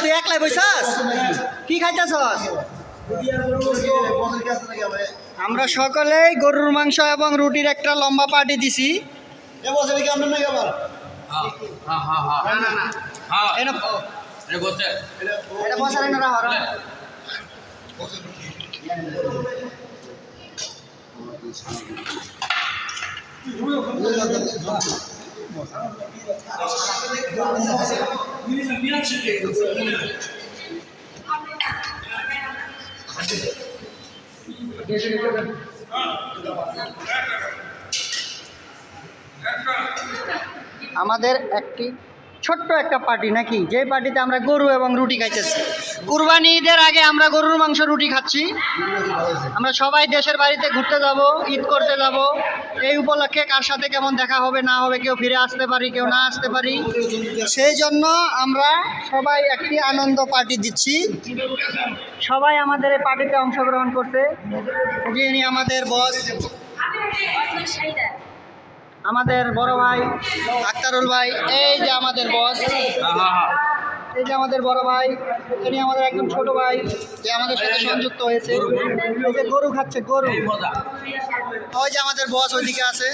তুই একলাই বইছাস কি খাইতেছস? আমরা সকলেই গরুর মাংস এবং রুটির একটা লম্বা পার্টি দিছি। আমাদের একটি ছোট্ট একটা পার্টি নাকি, যে পার্টিতে আমরা গরু এবং রুটি খাইতেছি। কুরবানি ঈদের আগে আমরা গরুর মাংস রুটি খাচ্ছি। আমরা সবাই দেশের বাড়িতে ঘুরতে যাব, ঈদ করতে যাব। এই উপলক্ষে কার সাথে কেমন দেখা হবে না হবে, কেউ ফিরে আসতে পারি, কেউ না আসতে পারি, সেই জন্য আমরা সবাই একটি আনন্দ পার্টি দিচ্ছি। সবাই আমাদের এই পার্টিতে অংশগ্রহণ করতে। যিনি আমাদের বস, আমাদের বড় ভাই আক্তারুল ভাই, এই যে আমাদের বস, এই যে আমাদের বড় ভাই, তিনি আমাদের একদম ছোট ভাই যে আমাদের সাথে সংযুক্ত হয়েছে। এই যে গরু খাচ্ছে, গরু। ওই যে আমাদের বস ওইদিকে আছে।